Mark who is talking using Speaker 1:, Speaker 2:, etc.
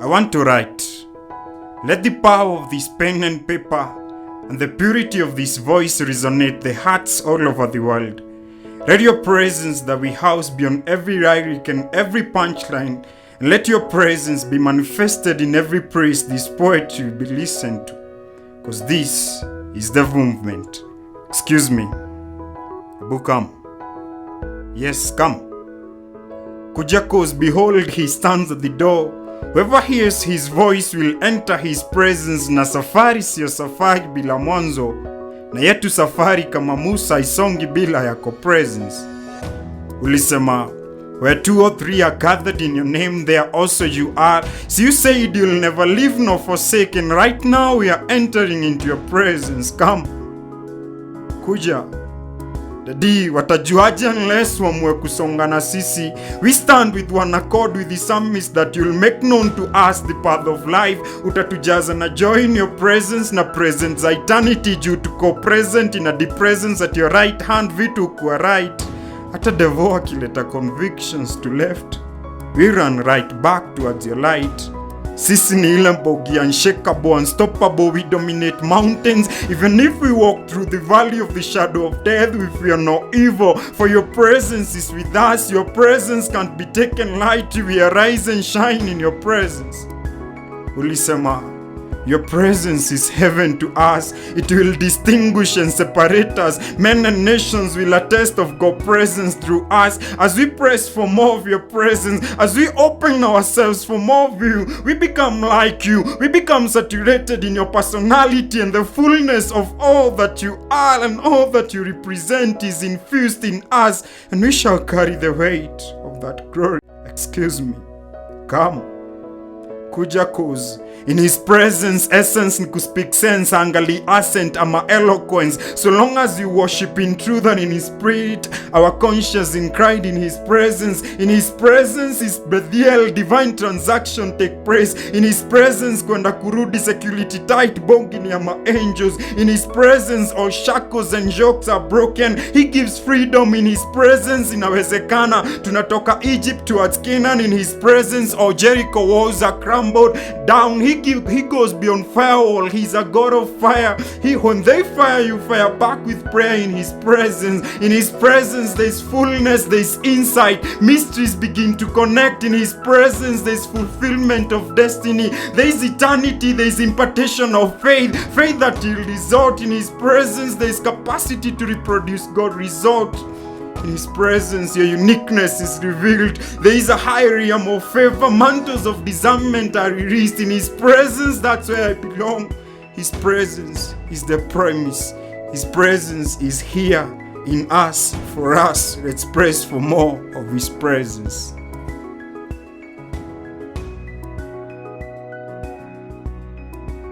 Speaker 1: I want to write. Let the power of this pen and paper and the purity of this voice resonate the hearts all over the world. Let your presence that we house beyond every lyric and every punchline, and let your presence be manifested in every praise this poetry will be listened to. Because this is the movement. Excuse me. Abu, come. Yes, come. Kuja, cause behold, he stands at the door. Whoever hears his voice will enter his presence, na safari siyo safari bila mwanzo, na yetu safari kama Musa isongi bila yako presence. Ulisema, where 2 or 3 are gathered in your name, there also you are. So you said you'll never leave nor forsake, and right now we are entering into your presence. Come. Kuja. Daddy, watajuaje unless wamwe kusonga na sisi? We stand with one accord with the psalmist that you'll make known to us the path of life. Utatujaza na joy in your presence, na presence za eternity juu tuko present in the presence at your right hand, vitu kuwa right. Hata devil akileta convictions to left, we run right back towards your light. Sisi ni ile mbogi unshakable, unstoppable, we dominate mountains. Even if we walk through the valley of the shadow of death, we fear no evil, for your presence is with us. Your presence can't be taken lightly. We arise and shine in your presence. Ulisema, your presence is heaven to us. It will distinguish and separate us. Men and nations will attest of God's presence through us. As we press for more of your presence, as we open ourselves for more of you, we become like you. We become saturated in your personality, and the fullness of all that you are and all that you represent is infused in us, and we shall carry the weight of that glory. Excuse me. Come. Kuja, cause in his presence essence ni kuspeak sense, angali accent ama eloquence. So long as you worship in truth and in his spirit, our conscience in cried in his presence. In his presence is Bethel, divine transaction take place. In his presence kwenda kurudi security tight bongi ni ama angels. In his presence all shackles and yokes are broken. He gives freedom in his presence. Inawezekana tunatoka Egypt towards Canaan. In his presence all Jericho walls are crumbled down. He goes beyond firewall. He's a God of fire. When they fire, you fire back with prayer in his presence. In his presence there's fullness, there's insight. Mysteries begin to connect. In his presence there's fulfillment of destiny. There's eternity, there's impartation of faith. Faith that will result. In his presence there's capacity to reproduce God result. In his presence, your uniqueness is revealed. There is a high realm of favor. Mantles of discernment are released. In his presence, that's where I belong. His presence is the promise. His presence is here in us, for us. Let's press for more of his presence.